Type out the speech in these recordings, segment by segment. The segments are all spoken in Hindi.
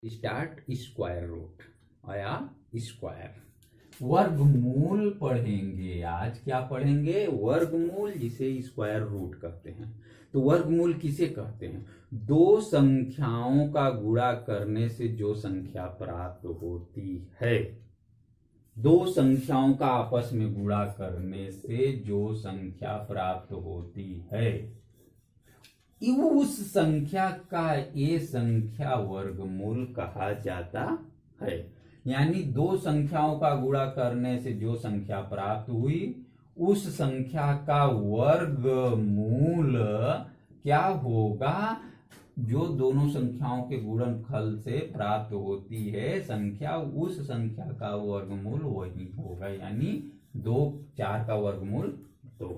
स्टार्ट स्क्वायर रूट आया स्क्वायर। वर्गमूल पढ़ेंगे आज। क्या पढ़ेंगे? वर्गमूल, जिसे स्क्वायर रूट कहते हैं। तो वर्गमूल किसे कहते हैं? दो संख्याओं का गुणा करने से जो संख्या प्राप्त होती है, दो संख्याओं का आपस में गुणा करने से जो संख्या प्राप्त होती है, उस संख्या का ये संख्या वर्गमूल कहा जाता है। यानी दो संख्याओं का गुणा करने से जो संख्या प्राप्त हुई, उस संख्या का वर्गमूल क्या होगा? जो दोनों संख्याओं के गुणनफल से प्राप्त होती है संख्या, उस संख्या का वर्गमूल वही होगा। यानी 2 4 का वर्गमूल 2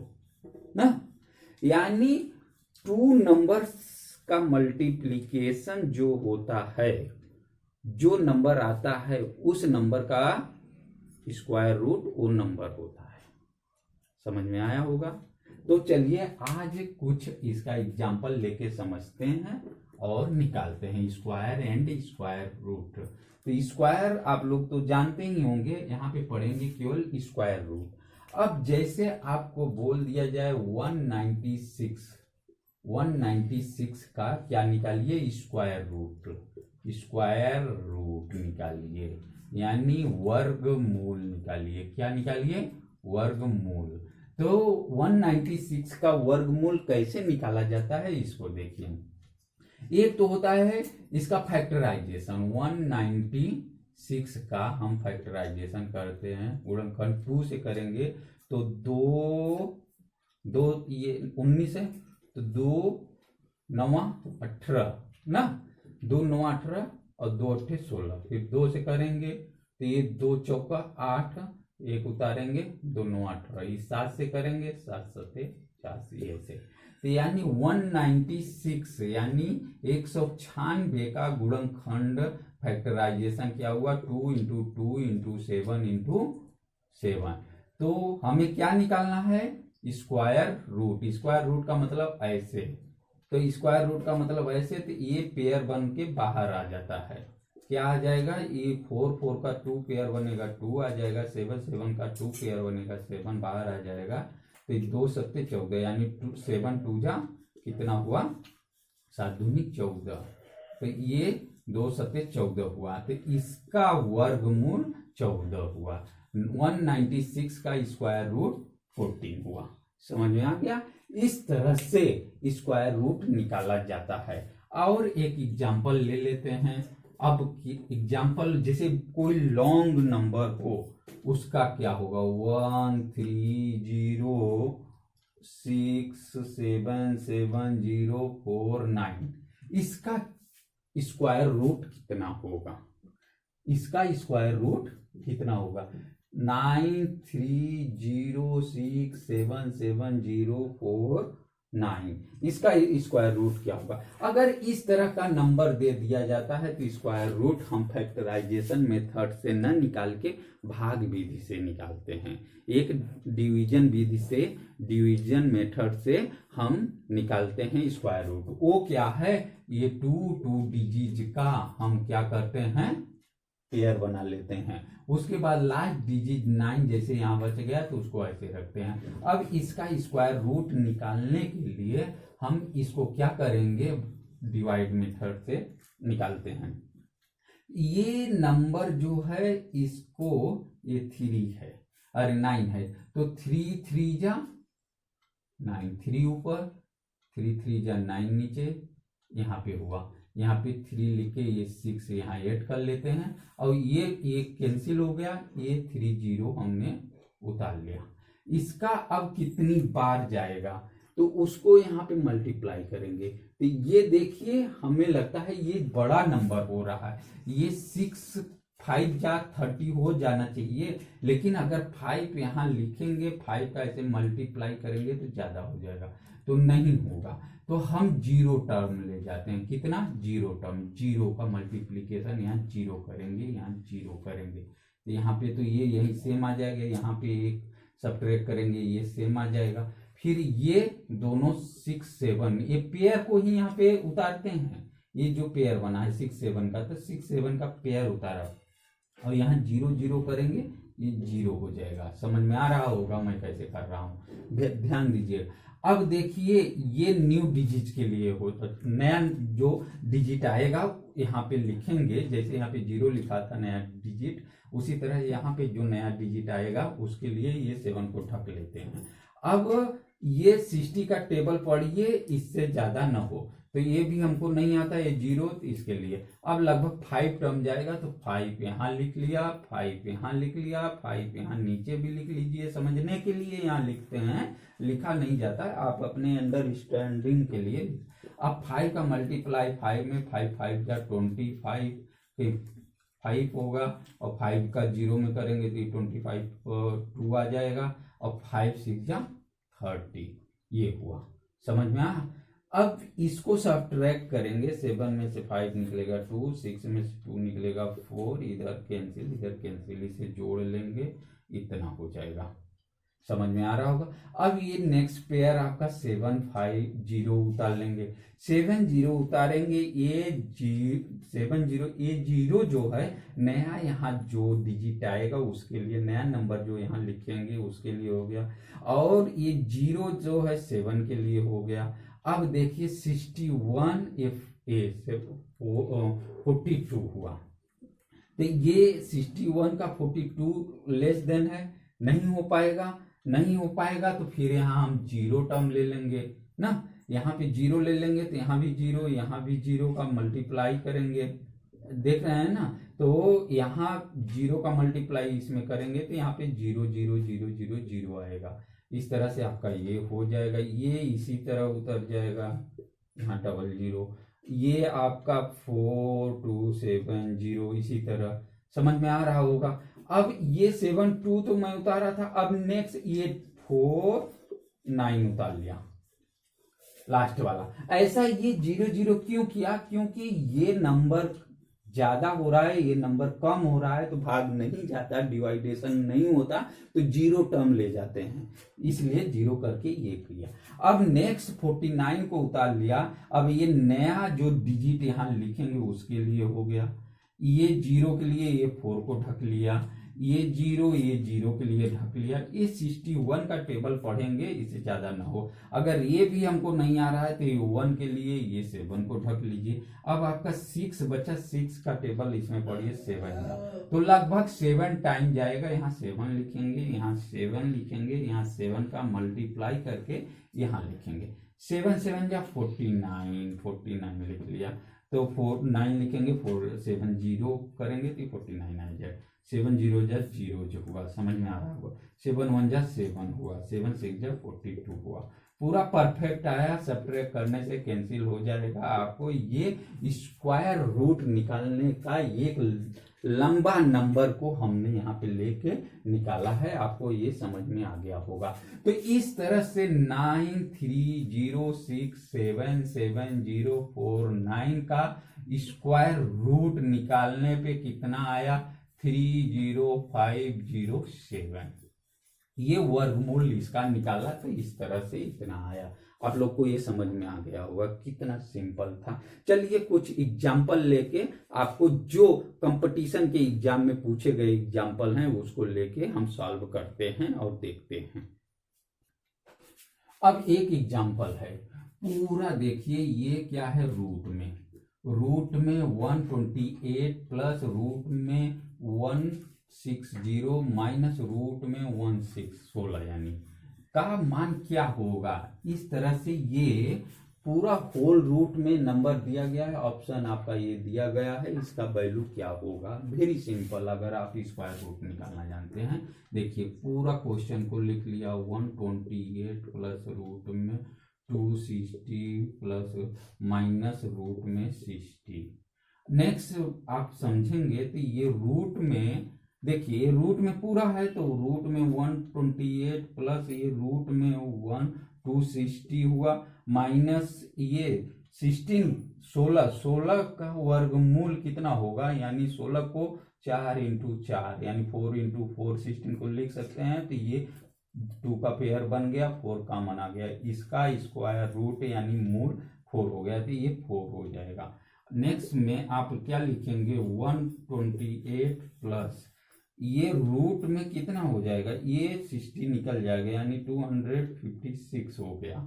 ना। यानी 2 नंबर्स का मल्टीप्लिकेशन जो होता है, जो नंबर आता है उस नंबर का स्क्वायर रूट वो नंबर होता है। समझ में आया होगा? तो चलिए आज कुछ इसका एग्जाम्पल लेके समझते हैं और निकालते हैं स्क्वायर एंड स्क्वायर रूट। तो स्क्वायर आप लोग तो जानते ही होंगे, यहाँ पे पढ़ेंगे केवल स्क्वायर रूट। अब जैसे आपको बोल दिया जाए 196 का क्या निकालिए? Square root. स्क्वायर रूट निकालिए, यानी वर्गमूल निकालिए। क्या निकालिए? वर्गमूल। तो 196 का वर्गमूल कैसे निकाला जाता है इसको देखिए। एक तो होता है इसका फैक्टराइजेशन। 196 का हम फैक्टराइजेशन करते हैं, गुणनखंड 2 से करेंगे तो 2 ये 19 है, तो 2 9 18 ना, 2 9 18 और 2 8 16। फिर 2 से करेंगे तो ये 2 चौका 8, एक उतारेंगे 2 9 18। इस 7 से करेंगे 7 7 86 ऐसे। तो यानी 196 यानी 196 का गुणनखंड फैक्टराइजेशन क्या हुआ? 2 इंटू 2 इंटू 7 इंटू 7। तो हमें क्या निकालना है? Square root. स्क्वायर रूट का मतलब ऐसे, तो स्क्वायर रूट का मतलब ऐसे, तो ये पेयर बन के बाहर आ जाता है। क्या आ जाएगा? ये 4 4 का 2 पेयर बनेगा 2 आ जाएगा, 7 7 का 2 पेयर बनेगा 7 बाहर आ जाएगा। तो 2 7 14, यानी 7 2 जा कितना हुआ? 7 दूनी 14। तो ये 2 7 14 हुआ, तो इसका वर्गमूल 14 हुआ। 196 का स्क्वायर रूट 14 हुआ। समझ में आ गया? इस तरह से स्क्वायर रूट निकाला जाता है। और एक एग्जाम्पल ले लेते हैं। अब एग्जाम्पल, जैसे कोई लॉन्ग नंबर हो उसका क्या होगा? 1 3 0 6 7 7 0 4 9। इसका स्क्वायर रूट कितना होगा? इसका स्क्वायर रूट कितना होगा? 9 3 0 6 7 7 0 4 9। इसका स्क्वायर रूट क्या होगा? अगर इस तरह का नंबर दे दिया जाता है तो स्क्वायर रूट हम फैक्टराइजेशन मेथड से न निकाल के भाग विधि से निकालते हैं। एक डिवीजन विधि से, डिवीजन मेथड से हम निकालते हैं स्क्वायर रूट। वो क्या है? ये 2 डिजिट का हम क्या करते हैं? पेयर बना लेते हैं। उसके बाद लास्ट डिजिट 9 जैसे यहाँ बच गया तो उसको ऐसे रखते हैं। अब इसका स्क्वायर रूट निकालने के लिए हम इसको क्या करेंगे? डिवाइड मेथड से निकालते हैं। ये नंबर जो है इसको, ये 3 है, अरे 9 है, तो 3 3 जा 9, 3 ऊपर 3 3 जा 9 नीचे, यहाँ पे हुआ। यहाँ पे 3 लिखे, ये 6 यहाँ ऐड कर लेते हैं और ये कैंसिल हो गया, ये 3 0 हमने उतार लिया। इसका अब कितनी बार जाएगा तो उसको यहाँ पे मल्टीप्लाई करेंगे। तो ये देखिए हमें लगता है ये बड़ा नंबर हो रहा है, ये 6 5 जा 30 हो जाना चाहिए, लेकिन अगर 5 यहाँ लिखेंगे, 5 का ऐसे मल्टीप्लाई करेंगे तो ज्यादा हो जाएगा, तो नहीं होगा। तो हम 0 टर्म ले जाते हैं। कितना? 0 टर्म। 0 का मल्टीप्लीकेशन यहाँ 0 करेंगे, यहाँ 0 करेंगे, तो यहाँ पे तो ये यही सेम आ जाएगा, यहाँ पे एक सब्ट्रैक्ट करेंगे, ये सेम आ जाएगा। फिर ये दोनों 6 7 ये पेयर को ही यहाँ पे उतारते हैं, ये जो पेयर बना है 6 7 का, तो 6 7 का पेयर उतारा और यहाँ 0 0 करेंगे, ये 0 हो जाएगा। समझ में आ रहा होगा मैं कैसे कर रहा हूँ, ध्यान दीजिए। अब देखिए ये न्यू डिजिट के लिए हो, तो नया जो डिजिट आएगा यहाँ पे लिखेंगे, जैसे यहाँ पे 0 लिखा था नया डिजिट, उसी तरह यहाँ पे जो नया डिजिट आएगा उसके लिए ये 7 को ढक लेते हैं। अब ये 60 का टेबल पढ़िए, इससे ज्यादा न हो, तो ये भी हमको नहीं आता, ये 0, तो इसके लिए अब लगभग 5 टर्म जाएगा, तो 5 यहाँ लिख लिया, 5 यहाँ लिख लिया, 5 यहाँ नीचे भी लिख लीजिए, समझने के लिए यहाँ लिखते हैं, लिखा नहीं जाता, आप अपने अंडरस्टैंडिंग के लिए। अब 5 का मल्टीप्लाई 5 में, 5 5 का 25, 5 होगा, और 5 का 0 में करेंगे तो 25 2 आ जाएगा, और 5 6 जा 30, ये हुआ। समझ में आ? अब इसको सब्ट्रैक्ट करेंगे, 7 में से 5 निकलेगा 2, 6 में से 2 निकलेगा 4, इधर कैंसिल इधर कैंसिल, इसे जोड़ लेंगे, इतना हो जाएगा। समझ में आ रहा होगा। अब ये नेक्स्ट पेयर आपका 7 5 0 उतार लेंगे, 7 0 उतारेंगे, ये 7 0, ये 0 जो है नया यहाँ जो डिजिट आएगा उसके लिए, नया नंबर जो यहाँ लिखेंगे उसके लिए हो गया, और ये 0 जो है 7 के लिए हो गया। अब देखिए 61 42 हुआ, तो ये 61 का 42 लेस देन है, नहीं हो पाएगा, नहीं हो पाएगा, तो फिर यहाँ हम 0 टर्म ले लेंगे ना, यहाँ पे 0 ले लेंगे, तो यहाँ भी 0, यहाँ भी 0 का मल्टीप्लाई करेंगे, देख रहे हैं ना, तो यहाँ 0 का मल्टीप्लाई इसमें करेंगे तो यहाँ पे 0 0 0 0 0 आएगा। इस तरह से आपका ये हो जाएगा, ये इसी तरह उतर जाएगा, यहाँ 00, ये आपका 4 2 7 0, इसी तरह। समझ में आ रहा होगा। अब ये 7 2 तो मैं उतारा था, अब नेक्स्ट ये 4 9 उतार लिया, लास्ट वाला। ऐसा ये 0 0 क्यों किया? क्योंकि ये नंबर ज्यादा हो रहा है, ये नंबर कम हो रहा है, तो भाग नहीं जाता, डिवाइडेशन नहीं होता, तो 0 टर्म ले जाते हैं, इसलिए 0 करके ये किया। अब नेक्स्ट 49 को उतार लिया, अब ये नया जो डिजिट यहाँ लिखेंगे उसके लिए हो गया, ये 0 के लिए ये 4 को ढक लिया, ये 0 के लिए ढक लिया। ये 61 का टेबल पढ़ेंगे, इससे ज्यादा ना हो। अगर ये भी हमको नहीं आ रहा है तो ये 1 के लिए ये 7 को ढक लीजिए। अब आपका 6 बचा, 6 का टेबल इसमें पढ़िए 7 का, तो लगभग 7 टाइम जाएगा, यहाँ 7 लिखेंगे, यहाँ 7 लिखेंगे, यहाँ 7 का मल्टीप्लाई करके यहाँ लिखेंगे, 7 7 या 49 लिख लिया, तो 9 लिखेंगे, 4 7 0 करेंगे तो 49 आ जाएगा, 7 0 जा 0 जो हुआ, समझ में आ रहा होगा। 7 1 जा 7 हुआ, 7 6 जा 42 हुआ, पूरा परफेक्ट आया। सब्ट्रैक्ट करने से कैंसिल हो जाएगा। आपको ये स्क्वायर रूट निकालने का एक लंबा नंबर को हमने यहाँ पे लेके निकाला है, आपको ये समझ में आ गया होगा। तो इस तरह से 9 3 0 6 7 7 0 4 9 का स्क्वायर रूट निकालने पे कितना आया, 30507, ये वर्गमूल इसका निकाला, तो इस तरह से इतना आया। आप लोग को ये समझ में आ गया होगा, कितना सिंपल था। चलिए कुछ एग्जाम्पल लेके आपको जो कंपटीशन के एग्जाम में पूछे गए एग्जाम्पल हैं उसको लेके हम सॉल्व करते हैं और देखते हैं। अब एक एग्जाम्पल है, पूरा देखिए, ये क्या है, रूट में 128 प्लस रूट में 160 माइनस रूट में 16 यानी का मान क्या होगा। इस तरह से ये पूरा होल रूट में नंबर दिया गया है, ऑप्शन आपका ये दिया गया है, इसका वैल्यू क्या होगा। वेरी सिंपल, अगर आप स्क्वायर रूट निकालना जानते हैं। देखिए पूरा क्वेश्चन को लिख लिया, 128 प्लस रूट में 260 प्लस माइनस रूट में 60। नेक्स्ट आप समझेंगे तो ये रूट में, देखिए रूट में पूरा है, तो रूट में 128 प्लस ये रूट में 260 हुआ, माइनस ये 16 का वर्गमूल कितना होगा, यानी 16 को 4 इंटू 4 यानी 4 इंटू 4 16 को लिख सकते हैं। तो ये 2 का पेयर बन गया, 4 कॉमन आ गया, इसका स्क्वायर रूट यानी मूल 4 हो गया, तो ये 4 हो जाएगा। नेक्स्ट में आप क्या लिखेंगे 128 प्लस ये रूट में कितना हो जाएगा, ये 60 निकल जाएगा यानी 256 हो गया,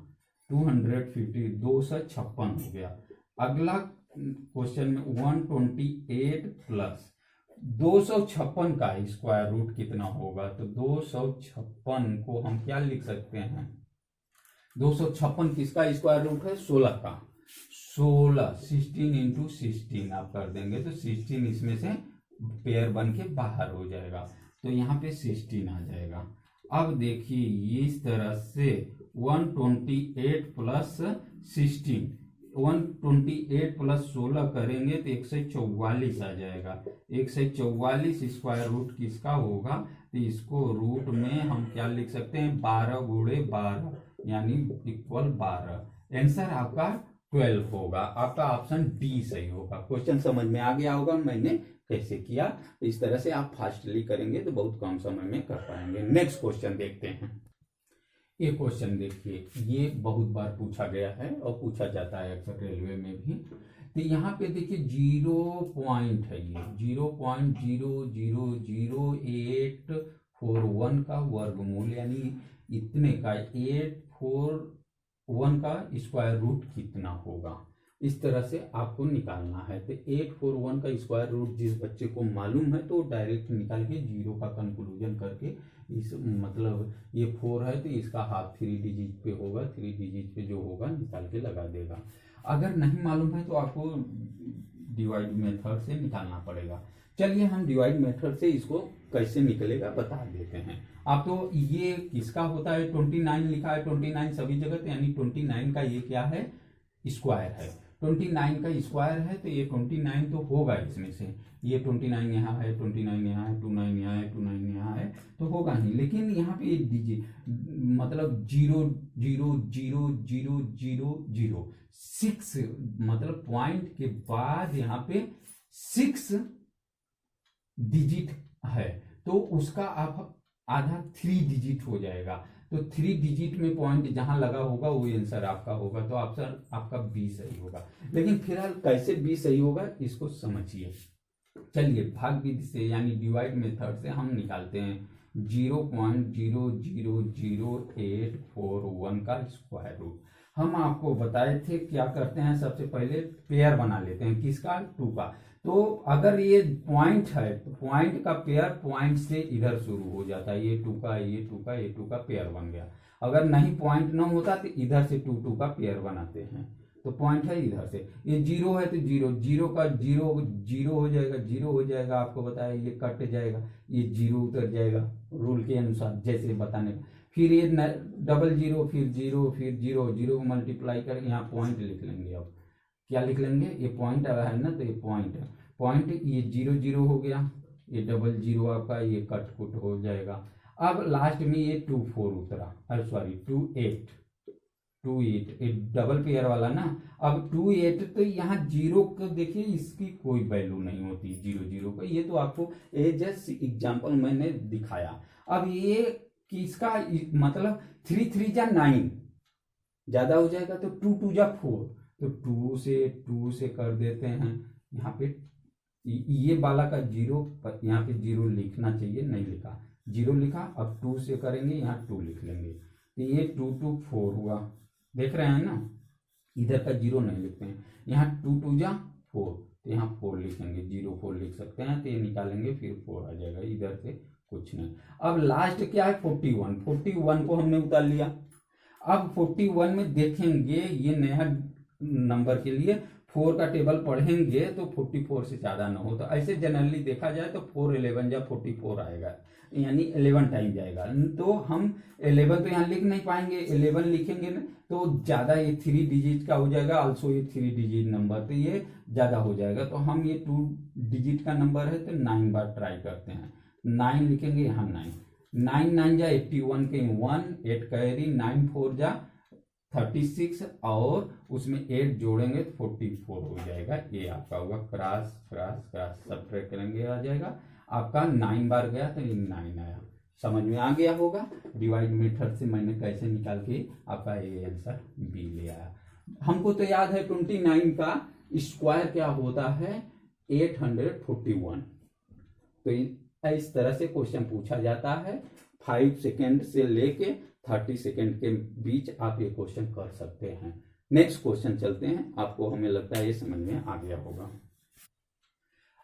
250 256 हो गया। अगला क्वेश्चन में 128 प्लस 256 का स्क्वायर रूट कितना होगा, तो 256 को हम क्या लिख सकते हैं, 256 किसका स्क्वायर रूट है, 16 का, 16 16 इंटू 16 आप कर देंगे तो 16 इसमें से पेयर बन के बाहर हो जाएगा, तो यहाँ पे 16 आ जाएगा। अब देखिए इस तरह से 128 प्लस 16, 128 प्लस 16 करेंगे तो 144 आ जाएगा। 144 स्क्वायर रूट किसका होगा, तो इसको रूट में हम क्या लिख सकते हैं 12 गुणे 12 यानी इक्वल 12। आंसर आपका 12 होगा। आपका ऑप्शन डी सही होगा। क्वेश्चन समझ में आ गया होगा मैंने कैसे किया, इस तरह से आप फास्टली करेंगे तो बहुत कम समय में कर पाएंगे। नेक्स्ट क्वेश्चन देखते हैं। ये क्वेश्चन देखिए, ये बहुत बार पूछा गया है और पूछा जाता है अक्सर रेलवे में भी। तो यहाँ पे देखिए 0 पॉइंट है, ये 0.0000841 का वर्गमूल यानी इतने का 841 का स्क्वायर रूट कितना होगा, इस तरह से आपको निकालना है। तो 841 का स्क्वायर रूट जिस बच्चे को मालूम है तो डायरेक्ट निकाल के 0 का कंक्लूजन करके इस मतलब ये 4 है तो इसका हाफ 3 डिजिट पे होगा, 3 डिजिट पे जो होगा निकाल के लगा देगा। अगर नहीं मालूम है तो आपको डिवाइड मेथड से निकालना पड़ेगा। चलिए हम डिवाइड मेथड से इसको कैसे निकलेगा बता देते हैं। आप तो ये किसका होता है 29 लिखा है, 29 सभी जगह, तो यानी 29 का ये क्या है स्क्वायर है। 29 का स्क्वायर है तो ये 29 तो होगा इसमें से, ये 29 यहाँ है, 29 यहाँ है, 29 यहाँ है, 29 यहाँ है तो होगा ही। लेकिन यहाँ पे एक डिजिट मतलब 0.00006 मतलब पॉइंट के बाद यहाँ पे 6 डिजिट है तो उसका आप आधा 3 डिजिट हो जाएगा। तो 3 डिजिट में पॉइंट जहां लगा होगा वो आंसर आपका होगा, तो ऑप्शन आपका बी सही होगा। लेकिन फिलहाल कैसे बी सही होगा इसको समझिए। चलिए भाग विधि से यानी डिवाइड मेथड से हम निकालते हैं 0.0000841 का स्क्वायर रूट। हम आपको बताए थे क्या करते हैं, सबसे पहले पेयर बना लेते हैं किसका 2 का। तो अगर ये पॉइंट है तो पॉइंट का पेयर पॉइंट से इधर शुरू हो जाता है, ये 2 का ये 2 का ये 2 का पेयर बन गया। अगर नहीं पॉइंट न होता तो इधर से 2 2 का पेयर बनाते हैं, तो पॉइंट है इधर से। ये 0 है तो 0 0 का 0 0 हो जाएगा, 0 हो जाएगा, आपको बताया ये कट जाएगा, ये 0 उतर जाएगा रूल के अनुसार जैसे बताने का। फिर ये डबल 0 फिर 0 फिर 0 0 को मल्टीप्लाई कर यहाँ पॉइंट लिख लेंगे। अब क्या लिख लेंगे, ये पॉइंट आया है ना तो ये पॉइंट है, पॉइंट ये 0 0 हो गया, ये डबल 0 आपका ये कट कुट हो जाएगा। अब लास्ट में ये 2 4 उतरा, अरे सॉरी 2 8 डबल पेयर वाला ना। अब 2 8 तो यहाँ 0 को देखिए इसकी कोई वैल्यू नहीं होती 0 0 का, ये तो आपको जस्ट एग्जांपल मैंने दिखाया। अब ये किसका मतलब 3 3 जा 9 ज्यादा हो जाएगा तो 2 2 जा 4, तो 2 से कर देते हैं यहाँ पे ये वाला का 0 यहाँ पे 0 लिखना चाहिए, नहीं लिखा 0 लिखा। अब 2 से करेंगे यहाँ 2 लिख लेंगे तो ये 2 2 4 हुआ, देख रहे हैं ना, इधर का 0 नहीं लिखते हैं, यहाँ 2 2 जा 4 तो यहाँ 4 लिखेंगे, 0 4 लिख सकते हैं तो ये निकालेंगे फिर 4 आ जाएगा, इधर से कुछ नहीं। अब लास्ट क्या है 41 को हमने उतार लिया। अब 41 में देखेंगे ये नया नंबर के लिए 4 का टेबल पढ़ेंगे तो 44 से ज्यादा ना हो, तो ऐसे जनरली देखा जाए तो 4 11 या 44 आएगा यानी 11 टाइम जाएगा। तो हम 11 तो यहाँ लिख नहीं पाएंगे, 11 लिखेंगे ना तो ज्यादा ये 3 डिजिट का हो जाएगा, आल्सो ये 3 डिजिट नंबर तो ये ज्यादा हो जाएगा। तो हम ये 2 डिजिट का नंबर है तो 9 बार ट्राई करते हैं, 9 लिखेंगे यहाँ 9 9 जा 81 के 1 8 कैरी 9 4 जा 36 और उसमें 8 जोड़ेंगे तो 44 हो जाएगा। ये आपका होगा क्रॉस क्रॉस क्रॉस सब ट्रैक करेंगे आ जाएगा आपका 9 बार गया तो ये 9 आया। समझ में आ गया होगा डिवाइड मेथड से मैंने कैसे निकाल के आपका ये आंसर बी ले आया। हमको तो याद है 29 का स्क्वायर क्या होता है 841। तो इस तरह से क्वेश्चन पूछा जाता है। 5 सेकेंड से लेके 30 सेकेंड के बीच आप ये क्वेश्चन कर सकते हैं। नेक्स्ट क्वेश्चन चलते हैं, आपको हमें लगता है ये समझ में आ गया होगा।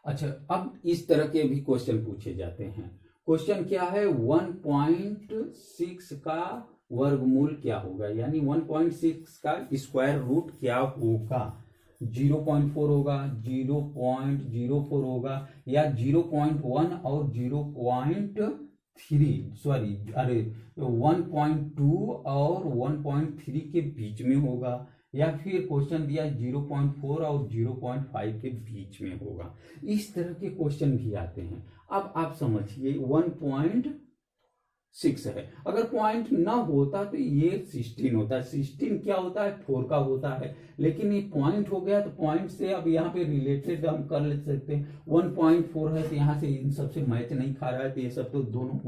अच्छा, अब इस तरह के भी क्वेश्चन पूछे जाते हैं। क्वेश्चन क्या है 1.6 का वर्गमूल क्या होगा, यानी 1.6 का स्क्वायर रूट क्या होगा। 0.4 होगा, 0.04 होगा, या 0.1 और 0.3 सॉरी अरे 1.2 और 1.3 के बीच में होगा, या फिर क्वेश्चन दिया 0.4 और 0.5 के बीच में होगा। इस तरह के क्वेश्चन भी आते हैं। अब आप समझिए 1.6 है, अगर पॉइंट ना होता तो ये 16 होता है। 16 क्या होता है 4 का होता है, लेकिन ये पॉइंट हो गया तो पॉइंट से अब यहाँ पे रिलेटेड हम कर ले सकते हैं। 1.4 है तो यहाँ से इन सबसे मैच नहीं खा रहा है, तो ये सब तो दोनों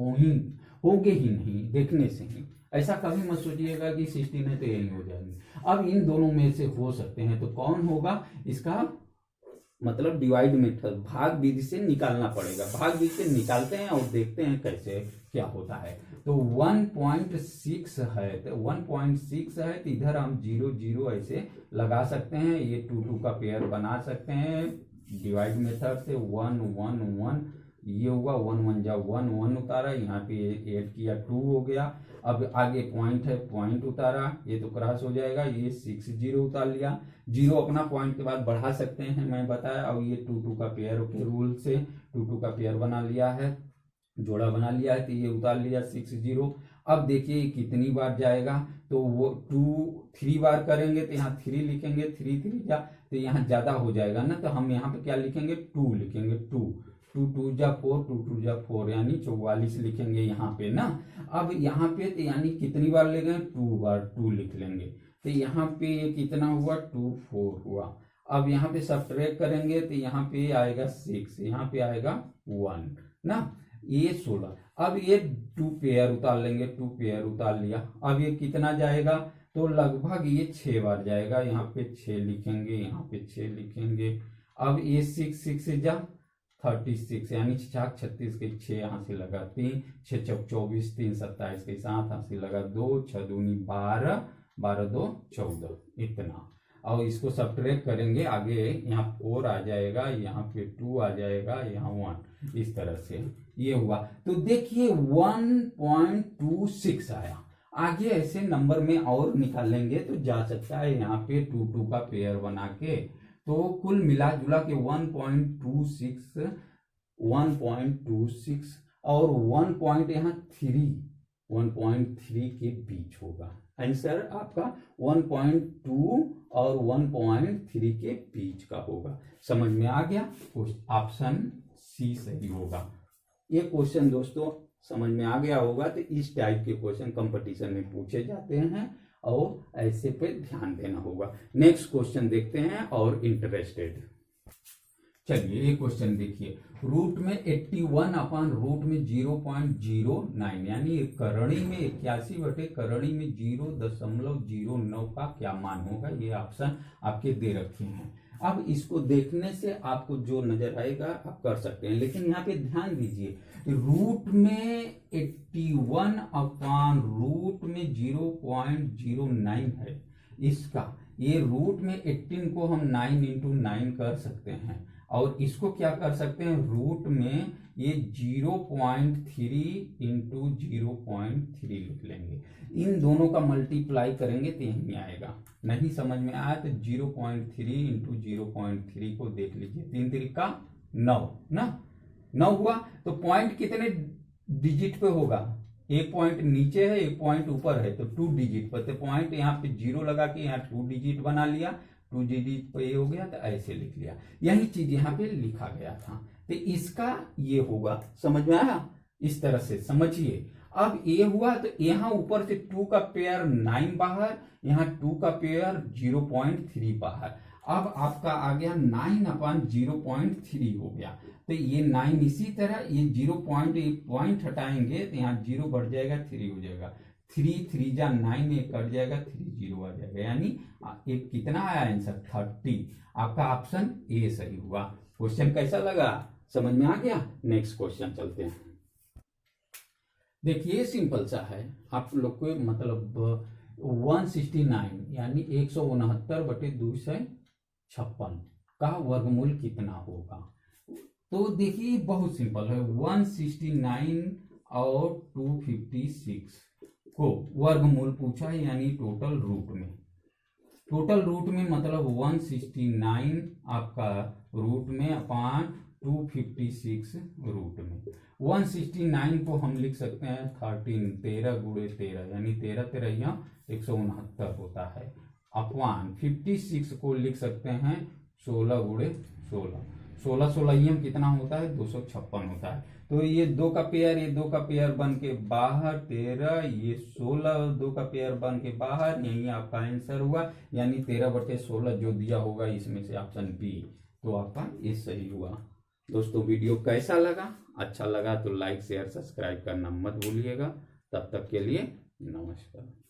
होंगे ही नहीं देखने से ही। ऐसा कभी मत सोचिएगा कि 16 है तो यही हो जाएंगे। अब इन दोनों में से हो सकते हैं, तो कौन होगा इसका मतलब डिवाइड मेथड, भाग विधि से निकालना पड़ेगा। भाग विधि से निकालते हैं और देखते हैं कैसे क्या होता है। तो 1.6 है, तो 1.6 है तो इधर हम 0 0 ऐसे लगा सकते हैं। ये 2 2 का पेयर बना सकते हैं डिवाइड मेथड से। 1 1 1 ये होगा, 1 1 जा 1 1 उतारा, यहाँ पे 8 किया 2 हो गया। अब आगे पॉइंट है, पॉइंट उतारा, ये तो क्रॉस हो जाएगा, ये 6 0 उतार लिया। 0 अपना पॉइंट के बाद बढ़ा सकते हैं, मैं बताया। और ये 2 2 का पेयर के रूल से 2 2 का पेयर बना लिया है, जोड़ा बना लिया है, तो ये उतार लिया 6 0। अब देखिए कितनी बार जाएगा, तो वो 2 3 बार करेंगे तो यहाँ 3 लिखेंगे, 3 3 जा तो यहाँ ज्यादा हो जाएगा ना, तो हम यहाँ पे क्या लिखेंगे 2 लिखेंगे। 2 2 2 जा 4, 2 2 जा 4 यानी 44 लिखेंगे यहाँ पे ना। अब यहाँ पे तो यानी कितनी बार ले गए 2 बार, 2 लिख लेंगे। तो यहाँ पे ये कितना हुआ 2 4 हुआ। अब यहाँ पे सब्ट्रैक्ट करेंगे तो यहाँ पे आएगा 6, यहाँ पे आएगा 1 ना, ये 16। अब ये 2 पेयर उतार लेंगे, 2 पेयर उतार लिया। अब ये कितना जाएगा, तो लगभग ये 6 बार जाएगा। यहाँ पे 6 लिखेंगे, यहाँ पे 6 लिखेंगे। अब ये 6 6 जा 36 यानी 6 36 के 6 यहाँ से लगा, 3 6 चौक 24, 3 27 के 7 यहाँ से लगा, 2 6 दूनी 12, 12 2 14 इतना। और इसको सब्ट्रैक्ट करेंगे, आगे यहाँ 4 आ जाएगा, यहाँ पे 2 आ जाएगा, यहाँ 1, इस तरह से ये हुआ। तो देखिए 1.26 आया। आगे ऐसे नंबर में और निकालेंगे तो जा सकता है, यहाँ पे 2 2 का पेयर बना के। तो कुल मिला जुला के 1.26 और 1.3 के बीच होगा। आंसर आपका 1.2 और 1.3 के बीच का होगा। समझ में आ गया, ऑप्शन सी सही होगा। ये क्वेश्चन दोस्तों समझ में आ गया होगा। तो इस टाइप के क्वेश्चन कंपटीशन में पूछे जाते हैं और ऐसे पे ध्यान देना होगा। नेक्स्ट क्वेश्चन देखते हैं और इंटरेस्टेड। चलिए ये क्वेश्चन देखिए, रूट में 81 अपॉन रूट में 0.09 यानी करणी में 81 बटे करणी में 0.09 का क्या मान होगा। ये ऑप्शन आपके दे रखे हैं। अब इसको देखने से आपको जो नजर आएगा आप कर सकते हैं, लेकिन यहाँ पे ध्यान दीजिए रूट में 81 अपॉन रूट में 0.09 है इसका। ये रूट में 18 को हम 9 into 9 कर सकते हैं, और इसको क्या कर सकते हैं रूट में ये 0.3 into 0.3 लिख लेंगे। इन दोनों का मल्टीप्लाई करेंगे तो यही आएगा। नहीं समझ में आया तो 0.3 into 0.3 को देख लीजिए, 3 3 का 9 ना, 9 हुआ। तो पॉइंट कितने डिजिट पे होगा, एक पॉइंट नीचे है एक पॉइंट ऊपर है, तो 2 डिजिट पर। तो पॉइंट यहाँ पे 0 लगा के यहाँ 2 डिजिट बना लिया, 2 डिजिट पे ये हो गया, तो ऐसे लिख लिया। यही चीज यहाँ पे लिखा गया था, तो इसका ये होगा। समझ में आया, इस तरह से समझिए। अब ये हुआ तो यहाँ ऊपर से 2 का पेयर 9 बाहर, यहाँ 2 का पेयर 0.3 बाहर। अब आपका आ गया 9 अपॉन 0.3 हो गया। तो ये 9 इसी तरह, ये 0 पॉइंट हटाएंगे तो यहाँ 0 बढ़ जाएगा, 3 हो जाएगा। 3 3 जा 9, एक कट जाएगा, 3 0 आ जाएगा, यानी एक कितना आया आंसर 30। आपका ऑप्शन ए सही हुआ। क्वेश्चन कैसा लगा, समझ में आ गया? नेक्स्ट क्वेश्चन चलते हैं। देखिए सिंपल सा है, आप लोग को मतलब 169 यानी 169/256 का वर्गमूल कितना होगा। तो देखिए बहुत सिंपल है, 169 और 256 को वर्गमूल पूछा है, यानी टोटल रूट में। टोटल रूट में मतलब 169 आपका रूट में अपान 256 रूट में। 169 को हम लिख सकते हैं 13 गुणे 13 यानी 13 13 169 होता है। अपॉन 56 को लिख सकते हैं 16 गुणे 16, 16 16 कितना होता है 256 होता है। तो ये 2 का पेयर, ये 2 का पेयर बन के बाहर 13, ये 16 2 का पेयर बन के बाहर, यही आपका आंसर हुआ, यानी 13/16 जो दिया होगा इसमें से ऑप्शन बी, तो आपका ये सही हुआ। दोस्तों वीडियो कैसा लगा? अच्छा लगा तो लाइक शेयर सब्सक्राइब करना मत भूलिएगा। तब तक के लिए नमस्कार।